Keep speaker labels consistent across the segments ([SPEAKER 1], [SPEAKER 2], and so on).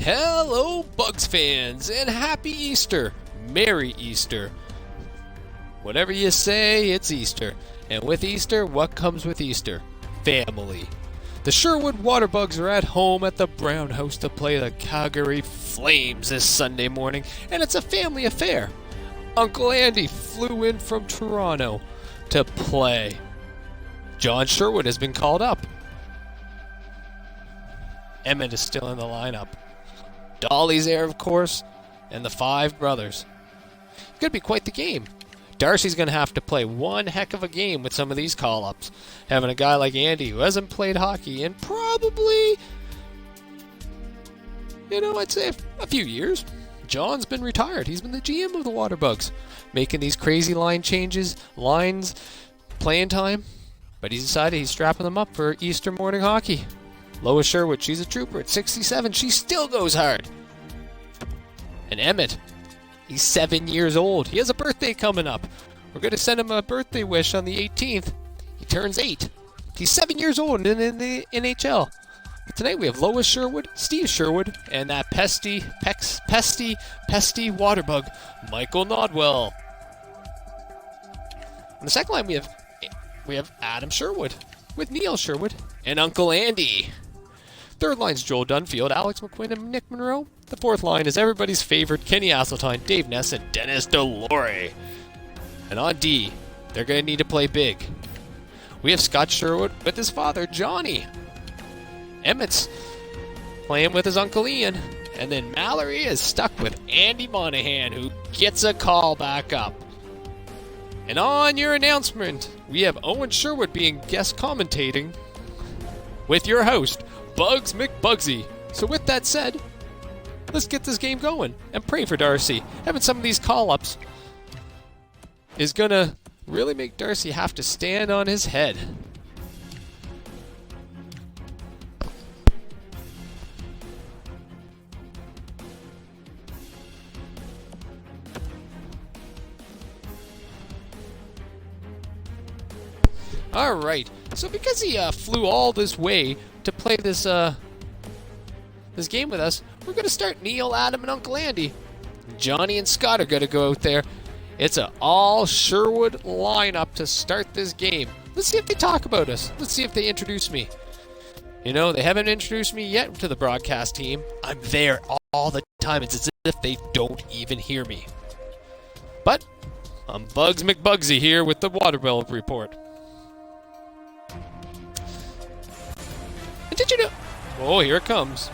[SPEAKER 1] Hello, Bugs fans, and happy Easter. Merry Easter. Whatever you say, it's Easter. And with Easter, what comes with Easter? Family. The Sherwood Waterbugs are at home at the Brown House to play the Calgary Flames this Sunday morning, and it's a family affair. Uncle Andy flew in from Toronto to play. John Sherwood has been called up. Emmitt is still in the lineup. Dolly's there, of course, and the five brothers. It's going to be quite the game. Darcey's going to have to play one heck of a game with some of these call-ups. Having a guy like Andy who hasn't played hockey in probably, I'd say a few years. John's been retired. He's been the GM of the Waterbugs, making these crazy line changes, lines, playing time. But he's decided he's strapping them up for Easter morning hockey. Lois Sherwood, she's a trooper at 67. She still goes hard. And Emmitt, he's 7 years old. He has a birthday coming up. We're going to send him a birthday wish on the 18th. He turns 8. He's 7 years old and in the NHL. But tonight we have Lois Sherwood, Steve Sherwood, and that pesty Waterbug, Michael Nodwell. On the second line we have Adam Sherwood with Neil Sherwood and Uncle Andy. Third line's Joel Dunfield, Alex McQuinn, and Nick Monroe. The fourth line is everybody's favorite Kenny Asseltine, Dave Ness, and Dennis DeLore. And on D, they're going to need to play big. We have Scott Sherwood with his father, Johnny. Emmitt's playing with his Uncle Ian. And then Mallory is stuck with Andy Monahan, who gets a call back up. And on your announcement, we have Owen Sherwood being guest commentating with your host, Bugs McBugsy. So with that said, let's get this game going and pray for Darcey. Having some of these call-ups is going to really make Darcey have to stand on his head. Alright, so because he flew all this way to play this game with us, we're going to start Neil, Adam, and Uncle Andy. Johnny and Scott are going to go out there. It's an all Sherwood lineup to start this game. Let's see if they talk about us. Let's see if they introduce me. They haven't introduced me yet to the broadcast team. I'm there all the time. It's as if they don't even hear me. But I'm Bugs McBugsy here with the Waterbill Report. And did you know... Oh, here it comes.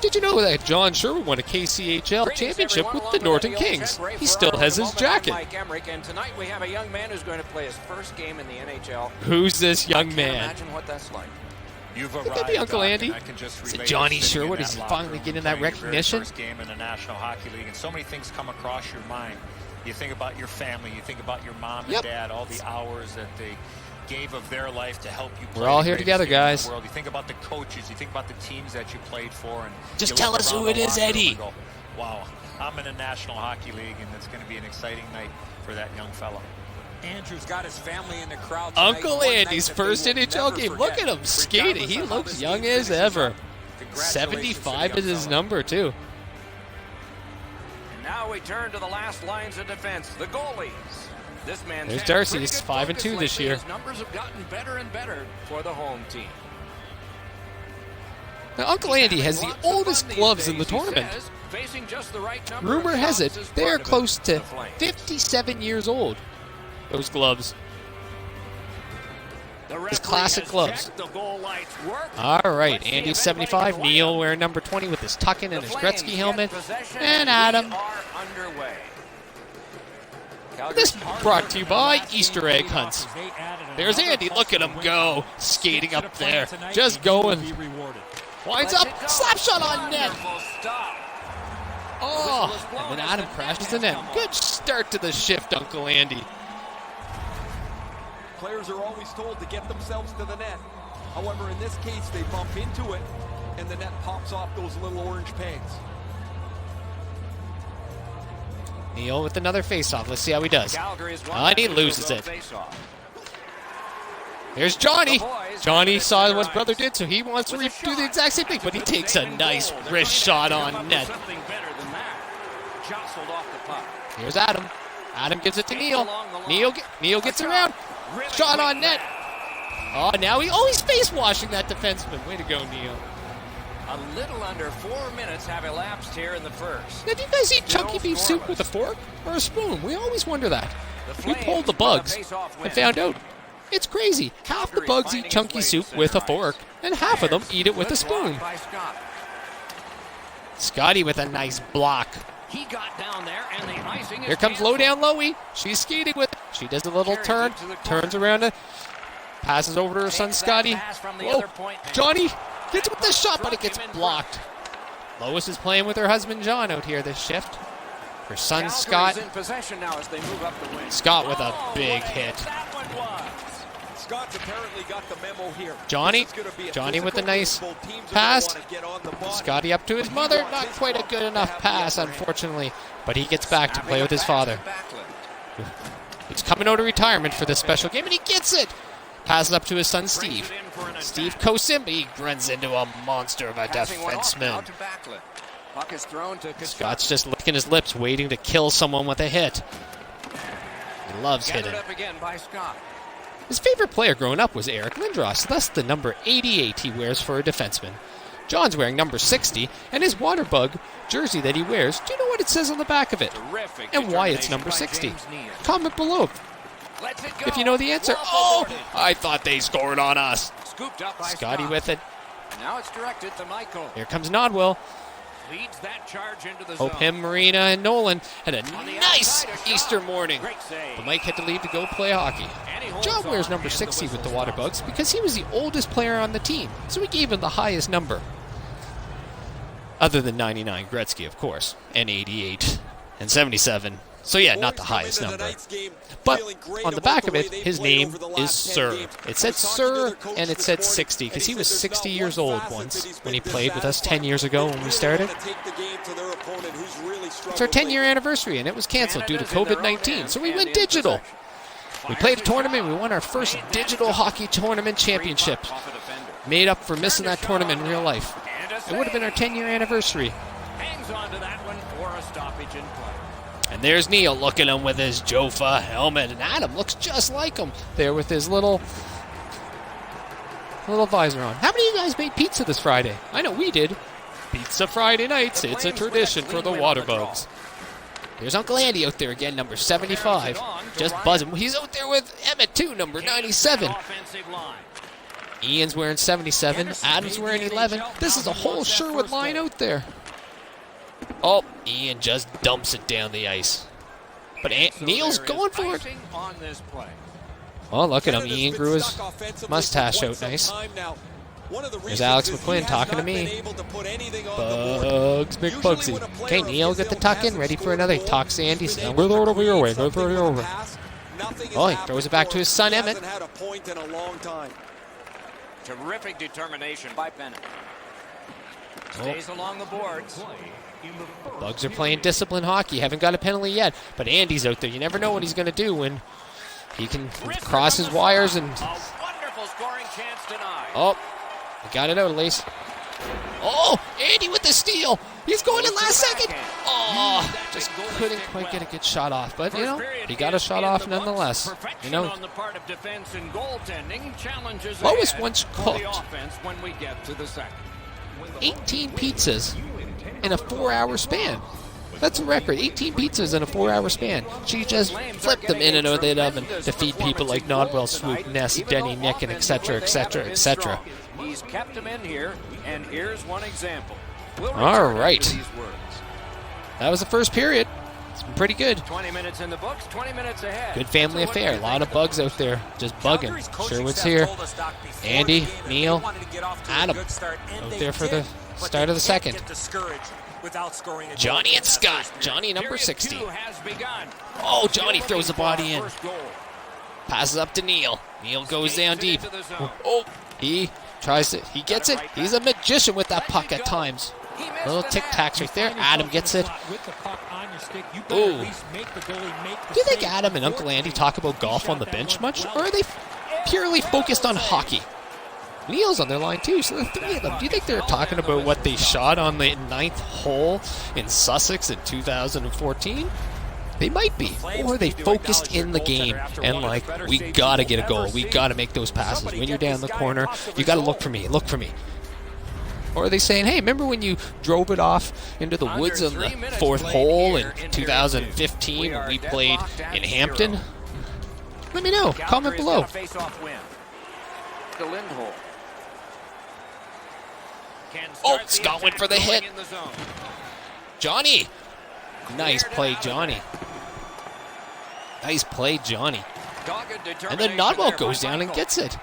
[SPEAKER 1] Did you know that John Sherwood won a KCHL championship with the Norton Kings? He still has his jacket.
[SPEAKER 2] And tonight we have a young man who's going to play his first game in the NHL.
[SPEAKER 1] Who's this young man?
[SPEAKER 2] Imagine what that's like.
[SPEAKER 1] Could that be Uncle Andy? Is it Johnny Sherwood? Is he finally getting that recognition?
[SPEAKER 3] First game in the National Hockey League, and so many things come across your mind. You think about your family, you think about your mom and dad, all the hours that they gave of their life to help you play.
[SPEAKER 1] We're all here together, guys.
[SPEAKER 3] You think about the coaches, you think about the teams that you played for, and
[SPEAKER 1] just tell us who it is, Eddie.
[SPEAKER 3] Go, wow, I'm in the National Hockey League, and it's going to be an exciting night for that young fella.
[SPEAKER 2] Andrew's got his family in the crowd.
[SPEAKER 1] Uncle Andy's first NHL game. Look at him skating. He looks young as ever. 75 is his number, too.
[SPEAKER 2] And now we turn to the last lines of defense, the goalies. This man's
[SPEAKER 1] There's Darcey. He's 5-2 this year.
[SPEAKER 2] His numbers have gotten better and better for the home team.
[SPEAKER 1] Now, Uncle Andy has the oldest gloves in the tournament. Rumor has it they are close to 57 years old. Those gloves. His classic gloves. All right, Andy's 75. Neil wearing number 20 with his tuck-in and his Gretzky helmet. And Adam. This brought to you by Easter egg hunts. There's Andy. Look at him go. Skating up there. Just going. Winds up. Slap shot on net. Oh, and then Adam crashes the net. Good start to the shift, Uncle Andy.
[SPEAKER 4] Players are always told to get themselves to the net. However, in this case, they bump into it, and the net pops off those little orange pegs.
[SPEAKER 1] Neil with another face-off. Let's see how he does. And he loses it. Here's Johnny. Johnny saw what his brother did, so he wants to do the exact same thing, but he takes a nice wrist shot on net. Here's Adam. Adam gives it to Neil. Neil gets around. Shot on net. Oh, now he's face washing that defenseman. Way to go, Neil.
[SPEAKER 2] A little under 4 minutes have elapsed here in the first.
[SPEAKER 1] Now, do you guys eat chunky beef soup with a fork or a spoon? We always wonder that. We polled the Bugs and found out. It's crazy. Half the Bugs eat chunky soup with a fork, and half of them eat it with a spoon. Scotty with a nice block.
[SPEAKER 2] He got down there, and the icing is
[SPEAKER 1] Here comes low down Loie. She's skating with it. She does a little turn, turns around it, passes over to her son Scotty. Whoa, Johnny gets with the shot, but it gets blocked. Lois is playing with her husband John out here this shift. Her son Scott. Scott with a big hit.
[SPEAKER 4] Scott's apparently got the memo here.
[SPEAKER 1] Johnny with a nice pass. Scotty up to his mother. Not quite a good enough pass, unfortunately. But he gets back to play with his father. He's coming out of retirement for this special game, and he gets it. Passes up to his son Steve. Steve coasts him, but he runs into a monster of a defenseman. Scott's just licking his lips, waiting to kill someone with a hit. He loves hitting. His favorite player growing up was Eric Lindros, thus the number 88 he wears for a defenseman. John's wearing number 60, and his Waterbug jersey that he wears, do you know what it says on the back of it? And why it's number 60? Comment below if you know the answer. Oh, I thought they scored on us. Scotty with it.
[SPEAKER 2] Now it's directed to Michael.
[SPEAKER 1] Here comes Nodwell.
[SPEAKER 2] Leads that charge into the
[SPEAKER 1] Hope
[SPEAKER 2] zone.
[SPEAKER 1] him, Marina, and Nolan had a nice Easter morning. But Mike had to leave to go play hockey. John wears number 60 with the Waterbugs because he was the oldest player on the team, so we gave him the highest number. Other than 99, Gretzky, of course, and 88, and 77. So yeah, not the highest number. But on the back of it, his name is Sir. It said Sir, and it said 60, because he was 60 years old once when he played with us 10 years ago when we started. It's our 10-year anniversary, and it was canceled due to COVID-19, so we went digital. We played a tournament. We won our first digital hockey tournament championship. Made up for missing that tournament in real life. It would have been our 10-year anniversary.
[SPEAKER 2] Hangs on to that one for a stoppage in play.
[SPEAKER 1] And there's Neil looking at him with his Jofa helmet. And Adam looks just like him there with his little visor on. How many of you guys made pizza this Friday? I know we did. Pizza Friday nights. It's a tradition for the Waterbugs. There's Uncle Andy out there again, number 75. Just buzzing. He's out there with Emmitt, too, number 97. Ian's wearing 77. Adam's wearing 11. This is a whole Sherwood line out there. Oh, Ian just dumps it down the ice. But Neil's going for it. Oh, look at him. Ian grew his mustache out nice. There's Alex McQuinn talking to me. Bugs, McBugsy. Okay, Neil, get the tuck in. Ready for another. He talks to Andy. Says, we'll throw it over your way. We'll throw it over. Oh, he throws it back to his son, Emmitt.
[SPEAKER 2] Terrific determination by Bennett. Stays along the boards.
[SPEAKER 1] Bugs are playing disciplined hockey. Haven't got a penalty yet, but Andy's out there. You never know what he's going to do when he can cross his wires and...
[SPEAKER 2] A wonderful scoring chance tonight.
[SPEAKER 1] Oh, he got it out, Elise. Oh, Andy with the steal. He's going in last second. Oh, just couldn't quite get a good shot off. But, you know, he got a shot off nonetheless. You know, Lois once cooked 18 pizzas in a 4-hour span. That's a record. 18 pizzas in a 4-hour span. She just flipped them in and out of the oven to feed people like Nodwell, Swoop, Ness, Denny, Nick, and etc., etc., etc.
[SPEAKER 2] He's kept them in here, and here's one example.
[SPEAKER 1] All right. That was the first period. It's been pretty good.
[SPEAKER 2] 20 minutes in the books, 20 minutes ahead.
[SPEAKER 1] Good family affair. A lot of Bugs out there just bugging. Sherwood's here. Andy, Neil, Adam out there for the start of the second. Johnny and Scott. Johnny number 60. Oh, Johnny throws the body in. Passes up to Neil. Neil goes down deep. Oh, he tries to. He gets it. He's a magician with that puck at times. Little tic-tacs right there. Adam gets it. Ooh. Do you think Adam and Uncle Andy talk about golf on the bench much? Or are they purely focused on hockey. Neil's on their line too, so the three of them. Do you think they're talking about what they shot on the 9th hole in Sussex in 2014? They might be. Or they focused in the game and like, we gotta get a goal. We gotta make those passes. When you're down the corner, you gotta look for me. Look for me. Or are they saying, hey, remember when you drove it off into the woods on the 4th hole in 2015 when we played in Hampton? Let me know. Comment below. Oh, Scott went for the hit. Johnny. Nice play, Johnny. Nice play, Johnny. And then Nodwell goes down and gets it.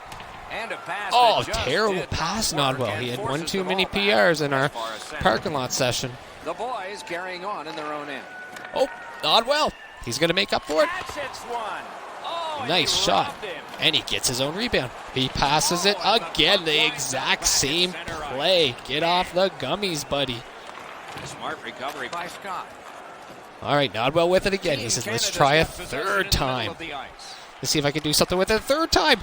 [SPEAKER 1] Oh, terrible pass, Nodwell. He had one too many PRs in our parking lot session.
[SPEAKER 2] The boys carrying on in their own end.
[SPEAKER 1] Oh, Nodwell. He's going to make up for it. Nice shot. And he gets his own rebound. He passes it again. The exact same play. Get off the gummies, buddy.
[SPEAKER 2] Smart recovery by Scott.
[SPEAKER 1] All right, Nodwell with it again. He says, let's try a third time. Let's see if I can do something with it a third time.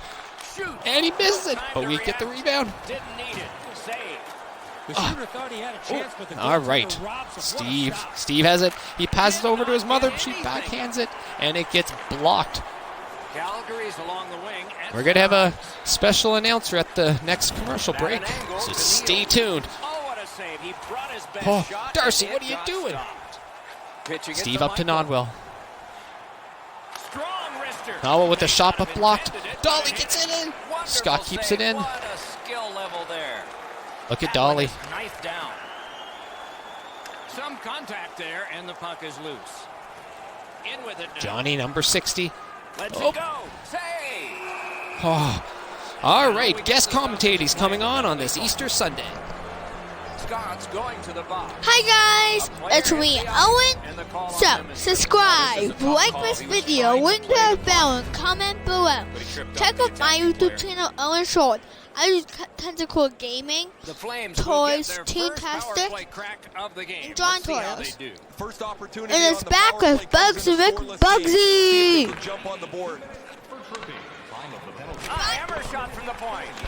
[SPEAKER 1] And he misses it, but we get the rebound. All right, Steve has it. He passes over to his mother. She backhands it, and it gets blocked. We're going to have a special announcer at the next commercial break, so stay tuned. Oh, Darcey, what are you doing? Steve up to Nodwell. Nodwell with the shot but blocked. Dolly gets it in. Scott keeps it in. Look at Dolly.
[SPEAKER 2] Some contact there, and the puck is loose. In with it now.
[SPEAKER 1] Johnny, number 60.
[SPEAKER 2] Let's go. Save.
[SPEAKER 1] Oh. All right, guest commentators coming on this Easter Sunday.
[SPEAKER 2] Scott's going to the box.
[SPEAKER 5] Hi guys, it's me, Owen. So, subscribe, like this video, ring that bell, and comment below. Check out my YouTube channel, Owen Sherwood. I do tentacle gaming, toys, Toon-tastic, and drawing tutorials. And it's back with Bugs and McBugsy.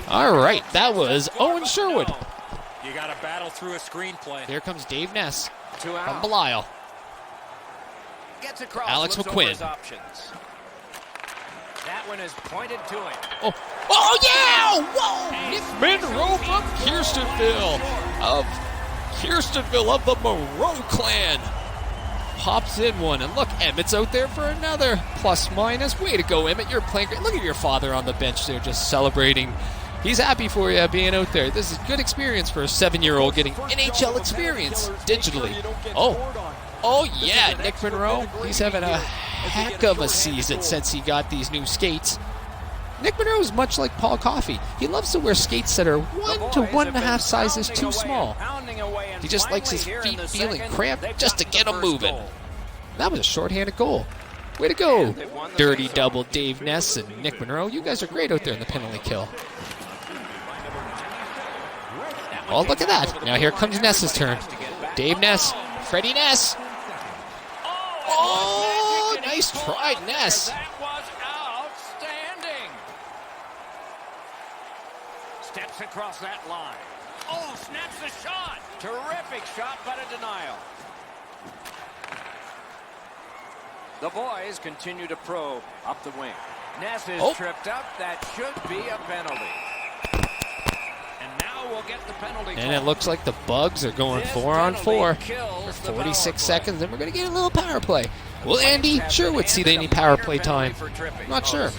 [SPEAKER 1] All right, that was Owen Sherwood.
[SPEAKER 3] You got to battle through a screenplay.
[SPEAKER 1] Here comes Dave Ness from Belial. Alex McQuinn.
[SPEAKER 2] That one is pointed to him.
[SPEAKER 1] Oh yeah! Whoa! Nick Monroe from Kirstenville of the Monroe clan. Pops in one, and look, Emmitt's out there for another plus minus. Way to go, Emmitt! You're playing great. Look at your father on the bench there, just celebrating. He's happy for you being out there. This is a good experience for a 7-year-old getting NHL experience digitally. Oh yeah, Nick Monroe. He's having a heck of a season since he got these new skates. Nick Monroe is much like Paul Coffey. He loves to wear skates that are 1 to 1.5 sizes too small. He just likes his feet feeling cramped just to get them moving. That was a shorthanded goal. Way to go, dirty double Dave Ness and Nick Monroe. You guys are great out there in the penalty kill. Oh, look at that. Now here comes Ness's turn. Dave Ness, Freddie Ness. Oh, nice try, Ness.
[SPEAKER 2] That was outstanding. Steps across that line. Oh, snaps the shot. Terrific shot, but a denial. The boys continue to probe up the wing. Ness is tripped up. That should be a penalty. We'll get the penalty
[SPEAKER 1] and it looks like the Bugs are going 4-on-4 for 46 seconds, and we're going to get a little power play. Will Andy Sherwood see any power play time? Not sure.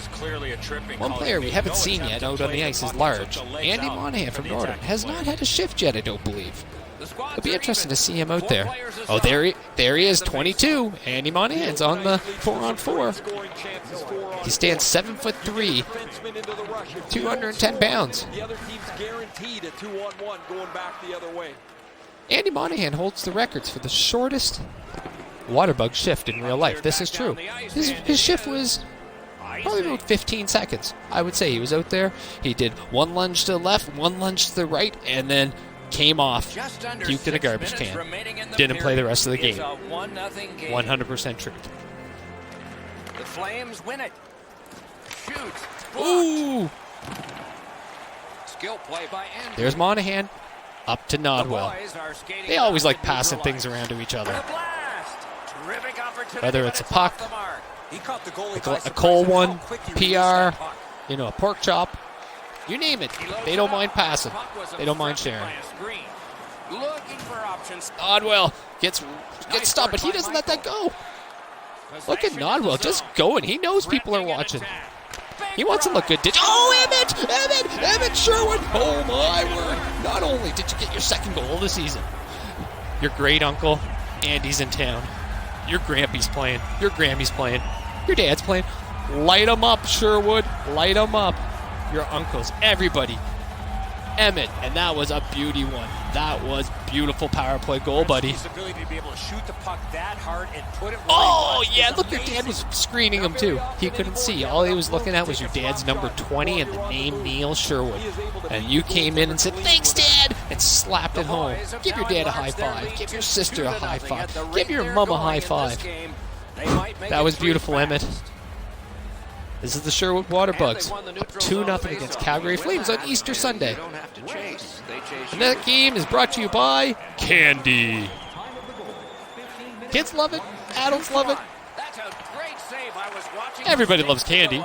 [SPEAKER 1] One player we haven't seen yet out on the ice is large. Andy Monahan from Northern has not had a shift yet, I don't believe. It'll be interesting to see him out there. Oh, there he is, 22. Andy Monahan's on the 4-on-4. He stands 7'3", 210 pounds.
[SPEAKER 4] The other team's guaranteed a 2-on-1 going back the other way.
[SPEAKER 1] Andy Monahan holds the records for the shortest Waterbug shift in real life. This is true. His shift was probably about 15 seconds. I would say he was out there. He did one lunge to the left, one lunge to the right, and then came off, puked in a garbage can. Didn't play the rest of the game. 100% truth.
[SPEAKER 2] The Flames win it. Shoots.
[SPEAKER 1] Ooh!
[SPEAKER 2] Skill play by Andrew.
[SPEAKER 1] There's Monahan. Up to Nodwell. They always like passing things around to each other. Whether it's a puck, a coal one, PR, you know, a pork chop, you name it. They don't mind passing. They don't mind sharing. Nodwell gets stopped, but he doesn't let that go. Look at Nodwell just going. He knows people are watching. He wants to look good. Oh, Emmitt Sherwood. Oh, my word. Not only did you get your second goal of the season, your great uncle, Andy's in town. Your Grampy's playing. Your Grammy's playing. Your dad's playing. Light them up, Sherwood. Light them up. Your uncles, everybody. Emmitt, and that was a beauty one. That was beautiful power play goal, buddy.
[SPEAKER 3] His ability to be able to shoot the puck that hard and put it where
[SPEAKER 1] Oh, yeah, look, your dad was screening him, too. He couldn't see. All he was looking at was your dad's number 20 and the name Neil Sherwood. And you came in and said, "Thanks, Dad," and slapped it home. Give your dad a high five. Give your sister a high five. Give your mom a high five. That was beautiful, Emmitt. This is the Sherwood Waterbugs, up 2-0 against Calgary Flames on Easter Sunday. And that game is brought to you by Candy. Kids love it. Adults love it. Everybody loves candy.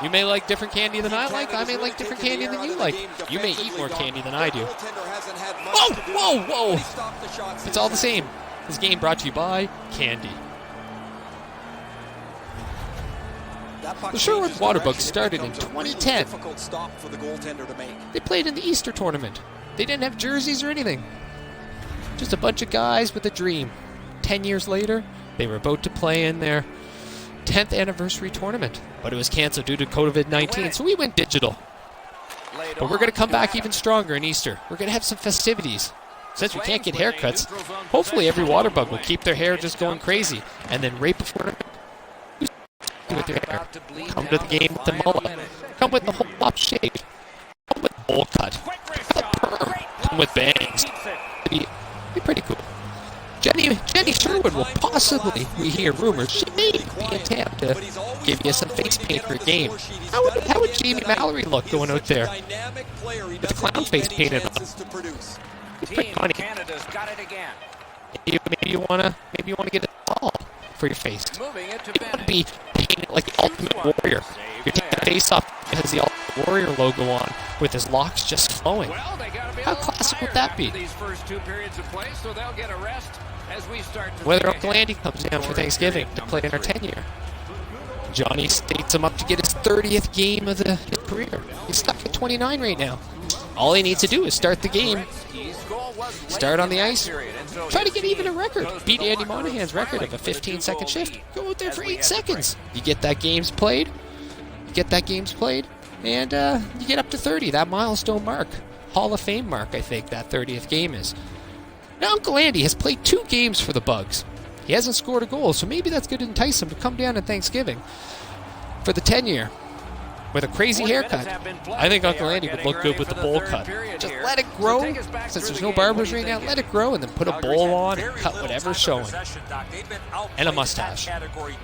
[SPEAKER 1] You may like different candy than I like. I may like different candy than you like. You may eat more candy than I do. Whoa, whoa, whoa. It's all the same. This game brought to you by Candy. The Sherwood Waterbugs started in 2010. They played in the Easter tournament. They didn't have jerseys or anything. Just a bunch of guys with a dream. 10 years later, they were about to play in their 10th anniversary tournament. But it was canceled due to COVID-19, so we went digital. But we're going to come back even stronger in Easter. We're going to have some festivities. Since we can't get haircuts, hopefully every Waterbug will keep their hair just going crazy. And then right before with your hair. Come to the game with the mullet. Come with the whole top shave. Come with the bowl cut. Come with bangs. Be pretty cool. Jenny Sherwood will possibly, we hear rumors, she may be in town to give you some face paint for a game. How would Jamie Mallory look going out there with the clown face painted on? It's pretty funny. Maybe you wanna get a ball for your face. You want to be painted like the Ultimate Warrior. You're taking the face off, it has the Ultimate Warrior logo on, with his locks just flowing. How classic would that be? Whether Uncle Andy comes down for Thanksgiving to play in our 10-year. Johnny states him up to get his 30th game of his career. He's stuck at 29 right now. All he needs to do is start the game. Start on the ice. Try to get even a record. Beat Andy Monahan's record of a 15-second shift. Go out there for 8 seconds. You get that game's played. And you get up to 30, that milestone mark. Hall of Fame mark, I think, that 30th game is. Now, Uncle Andy has played 2 games for the Bugs. He hasn't scored a goal, so maybe that's going to entice him to come down on Thanksgiving for the 10-year. With a crazy haircut. I think Uncle Andy would look good with the bowl cut. Just let it grow. Since there's no barbers right now, let it grow and then put a bowl on and cut whatever's showing. And a mustache.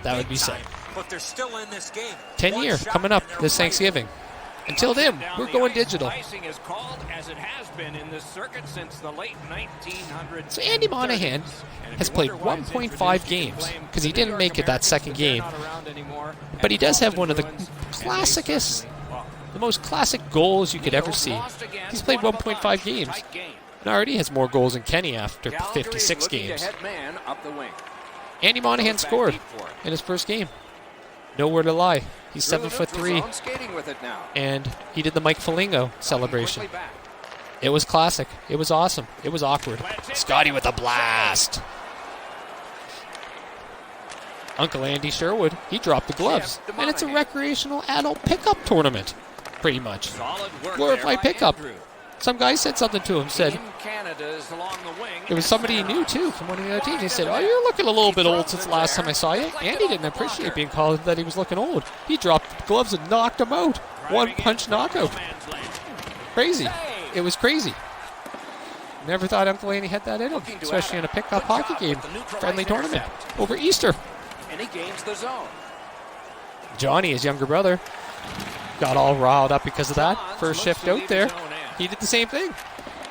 [SPEAKER 1] That would be sick. 10-year coming up this Thanksgiving. Until then, we're going digital. So Andy Monahan has played 1.5 games because he didn't make it that second game. But he does have one of the most classic goals you could ever see. He's played 1.5 games and already has more goals than Kenny after 56 games. Andy Monahan scored in his first game. Nowhere to lie. He's 7'3", and he did the Mike Foligno celebration. It was classic. It was awesome. It was awkward. Scotty with a blast. Uncle Andy Sherwood, he dropped the gloves. And it's a recreational adult pickup tournament, pretty much. Glorified pickup. Some guy said something to him, said, it was somebody he knew, too, from one of the other teams. He said, "Oh, you're looking a little bit old since the last time I saw you." Andy didn't appreciate being called that he was looking old. He dropped the gloves and knocked him out. One-punch knockout. Crazy. It was crazy. Never thought Uncle Andy had that in him, especially in a pickup hockey game, friendly tournament, over Easter.
[SPEAKER 2] And he gains the zone.
[SPEAKER 1] Johnny, his younger brother, got all riled up because of that. First shift out there, he did the same thing.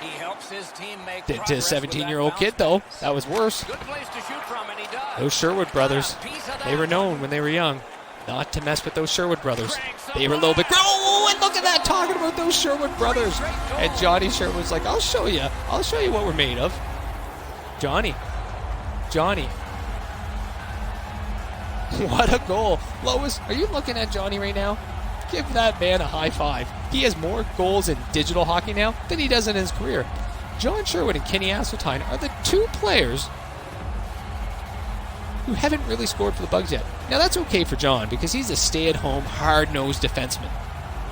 [SPEAKER 2] He helps his team make
[SPEAKER 1] Did to a 17-year-old kid, though. That was worse.
[SPEAKER 2] Good place to shoot from, and he does.
[SPEAKER 1] Those Sherwood brothers, they were known when they were young not to mess with those Sherwood brothers. They were a little bit, oh, and look at that, talking about those Sherwood brothers. And Johnny Sherwood's like, I'll show you what we're made of. Johnny. What a goal. Lois, are you looking at Johnny right now? Give that man a high five. He has more goals in digital hockey now than he does in his career. John Sherwood and Kenny Asseltine are the two players who haven't really scored for the Bugs yet. Now that's okay for John because he's a stay-at-home, hard-nosed defenseman.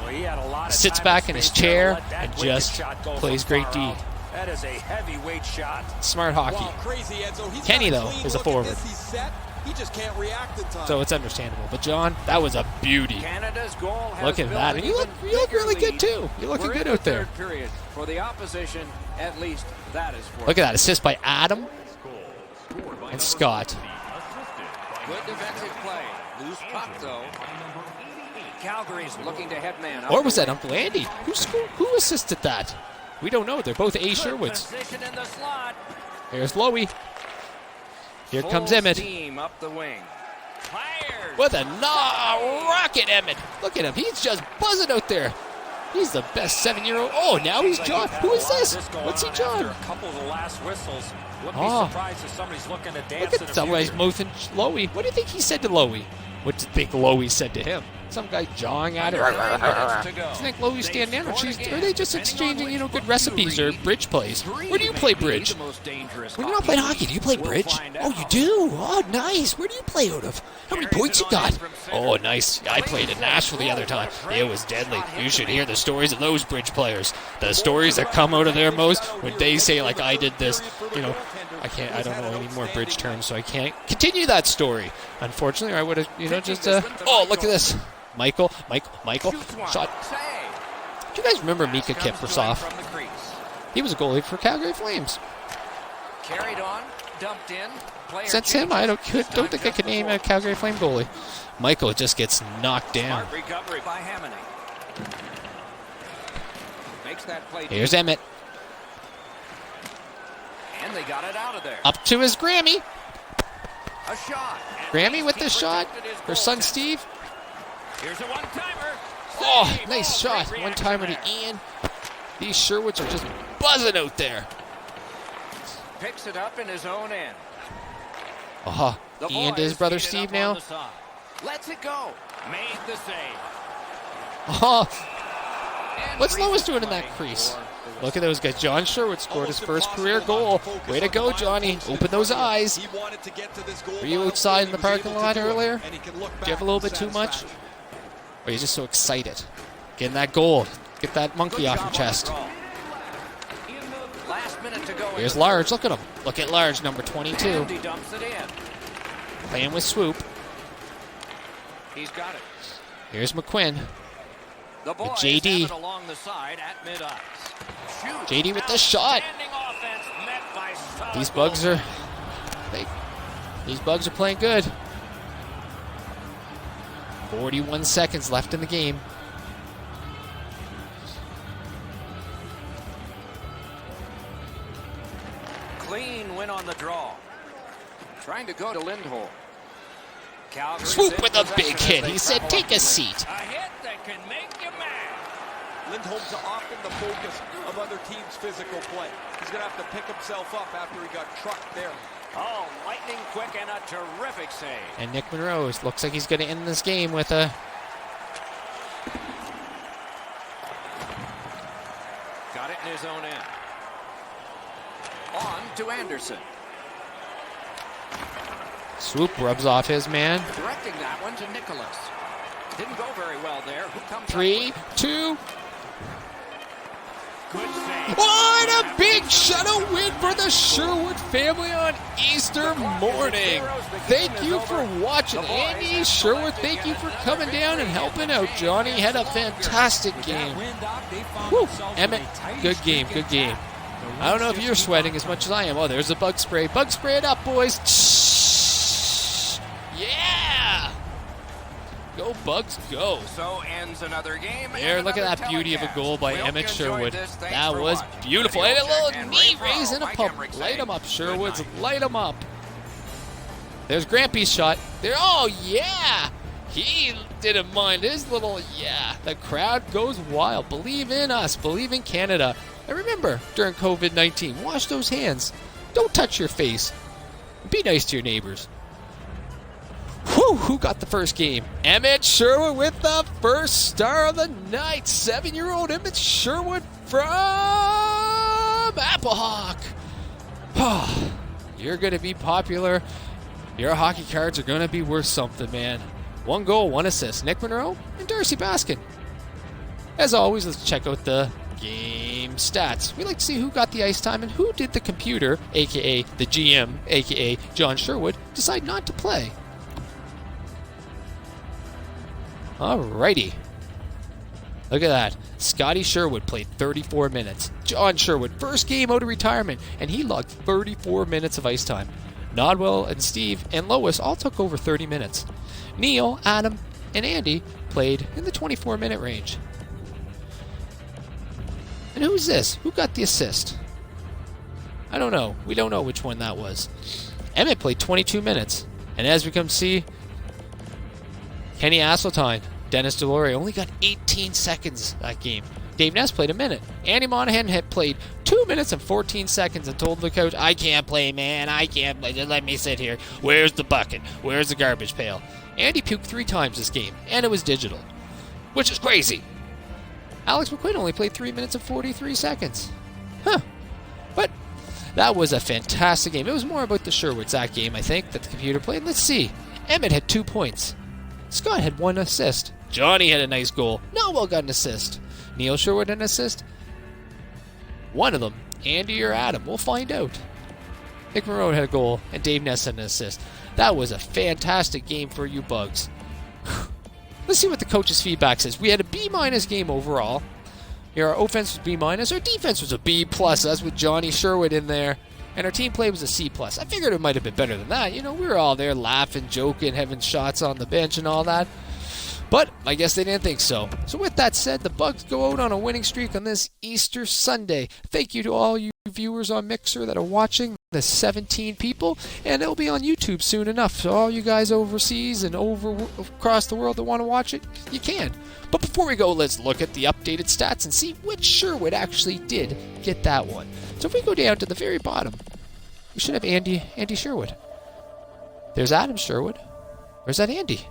[SPEAKER 3] Well, he had a lot of
[SPEAKER 1] Sits
[SPEAKER 3] time
[SPEAKER 1] back in his chair and
[SPEAKER 3] wicked
[SPEAKER 1] just
[SPEAKER 3] shot go
[SPEAKER 1] plays
[SPEAKER 3] from
[SPEAKER 1] great
[SPEAKER 3] far
[SPEAKER 1] D.
[SPEAKER 3] out. That is a heavyweight shot.
[SPEAKER 1] Smart hockey.
[SPEAKER 4] Wow, crazy, Enzo. He's
[SPEAKER 1] Kenny,
[SPEAKER 4] got
[SPEAKER 1] though,
[SPEAKER 4] clean
[SPEAKER 1] is a
[SPEAKER 4] look at
[SPEAKER 1] forward.
[SPEAKER 4] this. He's set. He just can't react in time.
[SPEAKER 1] So it's understandable. But John, that was a beauty.
[SPEAKER 2] Canada's goal has
[SPEAKER 1] Look at
[SPEAKER 2] built
[SPEAKER 1] that.
[SPEAKER 2] an
[SPEAKER 1] And you look
[SPEAKER 2] even
[SPEAKER 1] really
[SPEAKER 2] bigger
[SPEAKER 1] good, too. You're looking
[SPEAKER 2] lead.
[SPEAKER 1] good
[SPEAKER 2] We're in
[SPEAKER 1] out
[SPEAKER 2] the
[SPEAKER 1] there.
[SPEAKER 2] third period. For the opposition, at least that is for
[SPEAKER 1] Look at that. Assist by Adam and Scott.
[SPEAKER 2] Good defensive play. Loose puck, though. Calgary's looking to head man.
[SPEAKER 1] Or was that Uncle Andy? Who assisted that? We don't know. They're both A. Sherwoods.
[SPEAKER 2] Position in the slot.
[SPEAKER 1] Here's Loie. Here comes
[SPEAKER 2] Full
[SPEAKER 1] Emmitt.
[SPEAKER 2] steam up the wing. Fired.
[SPEAKER 1] With a rocket, Emmitt. Look at him. He's just buzzing out there. He's the best 7-year-old. Oh, now he's John. Who is this? What's he, John?
[SPEAKER 3] After a couple of the last whistles, wouldn't
[SPEAKER 1] Oh.
[SPEAKER 3] be surprised if somebody's looking to dance
[SPEAKER 1] Look
[SPEAKER 3] in
[SPEAKER 1] at
[SPEAKER 3] the
[SPEAKER 1] somebody's
[SPEAKER 3] future.
[SPEAKER 1] mouth and Loie. What do you think he said to Loie? What do you think Loie said to him? Some guy jawing at her. Do you think Loie's standing down, or are they just exchanging, good recipes or bridge plays? Where do you play bridge? When you're not playing hockey, do you play bridge? Oh, you do? Oh, nice. Where do you play out of? How many points you got? Oh, nice. I played in Nashville the other time. It was deadly. You should hear the stories of those bridge players. The stories that come out of their mouths when they say, like, I did this. I don't know any more bridge terms, so I can't continue that story. Unfortunately, or I would have, just, oh, look at this. Michael, shot. Do you guys remember Mika Kiprasov? He was a goalie for Calgary Flames.
[SPEAKER 2] Carried on, dumped in.
[SPEAKER 1] Since him, I don't think I can name a Calgary Flame goalie. Michael just gets knocked down.
[SPEAKER 2] Smart recovery by Hammond. Makes that play.
[SPEAKER 1] Here's Emmitt.
[SPEAKER 2] And they got it out of there.
[SPEAKER 1] Up to his Grammy.
[SPEAKER 2] A shot.
[SPEAKER 1] Grammy with the shot. Her son Steve.
[SPEAKER 2] Here's a one-timer.
[SPEAKER 1] Oh, nice shot. One-timer to Ian. These Sherwoods are just buzzing out there.
[SPEAKER 2] Picks it up in his own end.
[SPEAKER 1] Oh,
[SPEAKER 2] The
[SPEAKER 1] Ian to his
[SPEAKER 2] boys
[SPEAKER 1] brother
[SPEAKER 2] feed it
[SPEAKER 1] Steve
[SPEAKER 2] up
[SPEAKER 1] now.
[SPEAKER 2] on the side. Lets it go. Made the save.
[SPEAKER 1] Oh,
[SPEAKER 2] And
[SPEAKER 1] what's Lois
[SPEAKER 2] recent
[SPEAKER 1] doing in that
[SPEAKER 2] play
[SPEAKER 1] crease?
[SPEAKER 2] for the
[SPEAKER 1] Look at those guys. John Sherwood scored his first career goal. Way to go, Johnny. Open those eyes.
[SPEAKER 4] He wanted to get to this goal.
[SPEAKER 1] Were you outside in the parking lot earlier?
[SPEAKER 4] And he can look
[SPEAKER 1] Do you have a
[SPEAKER 4] back
[SPEAKER 1] little
[SPEAKER 4] with
[SPEAKER 1] bit too much?
[SPEAKER 4] satisfaction.
[SPEAKER 1] Or are you just so excited? Getting that goal. Get that monkey
[SPEAKER 2] Good
[SPEAKER 1] off
[SPEAKER 2] job
[SPEAKER 1] your
[SPEAKER 2] on the
[SPEAKER 1] chest.
[SPEAKER 2] draw. Last minute to go. in
[SPEAKER 1] Here's
[SPEAKER 2] the
[SPEAKER 1] Large. Look at him. Look at Large, number
[SPEAKER 2] third.
[SPEAKER 1] 22.
[SPEAKER 2] And he dumps it in.
[SPEAKER 1] Playing with Swoop.
[SPEAKER 2] He's got it.
[SPEAKER 1] Here's McQuinn.
[SPEAKER 2] The boys
[SPEAKER 1] JD.
[SPEAKER 2] have it along the side at mid-ice. Shoots.
[SPEAKER 1] JD with the shot.
[SPEAKER 2] Outstanding offense met by solid
[SPEAKER 1] These Bugs
[SPEAKER 2] goal.
[SPEAKER 1] are... These Bugs are playing good. 41 seconds left in the game.
[SPEAKER 2] Clean win on the draw. Trying to go to Lindholm. Calgary
[SPEAKER 1] Swoop with a
[SPEAKER 2] possession
[SPEAKER 1] big
[SPEAKER 2] as
[SPEAKER 1] hit.
[SPEAKER 2] they
[SPEAKER 1] He said,
[SPEAKER 2] travel
[SPEAKER 1] take
[SPEAKER 2] up the
[SPEAKER 1] a
[SPEAKER 2] wing.
[SPEAKER 1] seat.
[SPEAKER 2] A hit that can make you mad.
[SPEAKER 4] Lindholm's often the focus of other teams' physical play. He's going to have to pick himself up after he got trucked there.
[SPEAKER 2] Oh, lightning quick and a terrific save.
[SPEAKER 1] And Nick Monroe looks like he's going to end this game with a...
[SPEAKER 2] Got it in his own end. On to Anderson.
[SPEAKER 1] Swoop rubs off his man.
[SPEAKER 2] Directing that one to Nicholas. Didn't go very well there. Who comes up
[SPEAKER 1] 3,
[SPEAKER 2] with
[SPEAKER 1] 2...
[SPEAKER 2] good save.
[SPEAKER 1] What a big shutout win for the Sherwood family on Easter morning. Thank you for watching. Andy Sherwood, thank you for coming down and helping out. Johnny had a fantastic game. Woo. Emmitt, good game, good game. I don't know if you're sweating as much as I am. Oh, there's the bug spray. Bug spray it up, boys. Yeah! Go Bugs, go.
[SPEAKER 2] So ends another game.
[SPEAKER 1] There, look at that beauty of a goal by Emmitt Sherwood. That was beautiful. And a little knee raise and a pump. Light him up, Sherwoods. Light him up. There's Grampy's shot. There. Oh, yeah. He didn't mind his little, yeah. The crowd goes wild. Believe in us. Believe in Canada. And remember, during COVID-19, wash those hands. Don't touch your face. Be nice to your neighbors. Whew, who got the first game? Emmitt Sherwood with the first star of the night. 7-year-old Emmitt Sherwood from Applehawk. Oh, you're going to be popular. Your hockey cards are going to be worth something, man. 1 goal, 1 assist. Nick Monroe and Darcey Baskin. As always, let's check out the game stats. We like to see who got the ice time and who did the computer, a.k.a. the GM, a.k.a. John Sherwood, decide not to play. Alrighty. Look at that. Scotty Sherwood played 34 minutes. John Sherwood, first game out of retirement, and he logged 34 minutes of ice time. Nodwell and Steve and Lois all took over 30 minutes. Neil, Adam, and Andy played in the 24-minute range. And who's this? Who got the assist? I don't know. We don't know which one that was. Emmitt played 22 minutes. And as we come to see, Kenny Asseltine, Dennis Delory only got 18 seconds that game. Dave Ness played a minute. Andy Monahan had played 2 minutes and 14 seconds and told the coach, I can't play, man. I can't play. Just let me sit here. Where's the bucket? Where's the garbage pail? Andy puked 3 times this game, and it was digital, which is crazy. Alex McQuinn only played 3 minutes and 43 seconds. Huh. But that was a fantastic game. It was more about the Sherwoods that game, I think, that the computer played. Let's see. Emmitt had 2 points. Scott had 1 assist. Johnny had a nice goal. Noel got an assist. Neil Sherwood an assist. One of them, Andy or Adam, we'll find out. Nick Monroe had a goal, and Dave Ness had an assist. That was a fantastic game for you Bugs. Let's see what the coach's feedback says. We had a B- game overall. Our offense was B-. Our defense was a B+. That's with Johnny Sherwood in there. And our team play was a C+. I figured it might have been better than that. You know, we were all there laughing, joking, having shots on the bench and all that. But I guess they didn't think so. So with that said, the Bugs go out on a winning streak on this Easter Sunday. Thank you to all you viewers on Mixer that are watching, the 17 people, and it'll be on YouTube soon enough. So all you guys overseas and across the world that want to watch it, you can. But before we go, let's look at the updated stats and see which Sherwood actually did get that one. So if we go down to the very bottom, we should have Andy Sherwood. There's Adam Sherwood. Where's that Andy?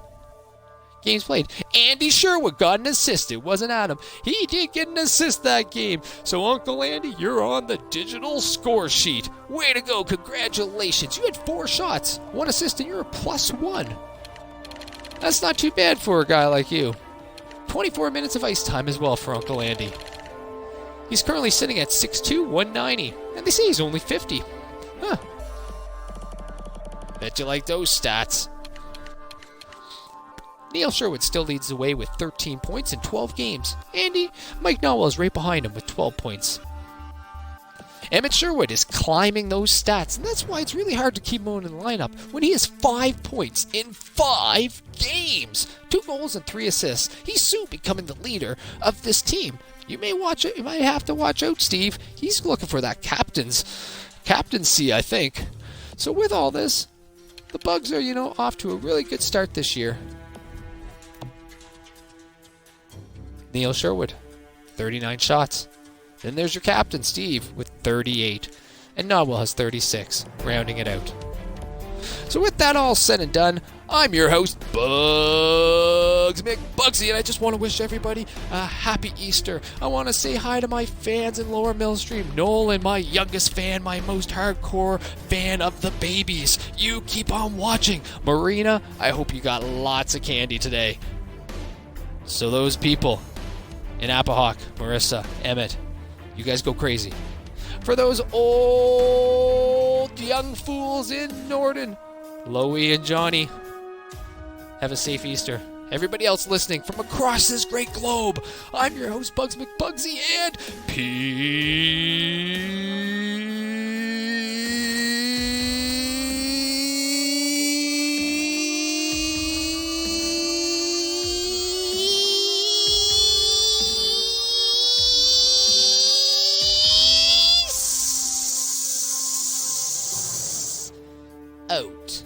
[SPEAKER 1] Games played. Andy Sherwood got an assist. It wasn't Adam. He did get an assist that game. So Uncle Andy, you're on the digital score sheet. Way to go. Congratulations. You had 4 shots, 1 assist, and you're a +1. That's not too bad for a guy like you. 24 minutes of ice time as well for Uncle Andy. He's currently sitting at 6'2", 190. And they say he's only 50. Huh. Bet you like those stats. Neil Sherwood still leads the way with 13 points in 12 games. Mike Nowell is right behind him with 12 points. Emmitt Sherwood is climbing those stats, and that's why it's really hard to keep him in the lineup when he has 5 points in 5 games. 2 goals and 3 assists. He's soon becoming the leader of this team. You might have to watch out, Steve. He's looking for that captaincy, I think. So with all this, the Bugs are, off to a really good start this year. Neil Sherwood, 39 shots. Then there's your captain, Steve, with 38. And Nodwell has 36, rounding it out. So with that all said and done, I'm your host, Bugs McBugsy, and I just want to wish everybody a happy Easter. I want to say hi to my fans in Lower Millstream, Nolan, my youngest fan, my most hardcore fan of the babies. You keep on watching. Marina, I hope you got lots of candy today. So those people in Applehawk, Marissa, Emmitt, you guys go crazy. For those old young fools in Norden, Loie and Johnny, have a safe Easter. Everybody else listening from across this great globe, I'm your host, Bugs McBugsy, and peace. out.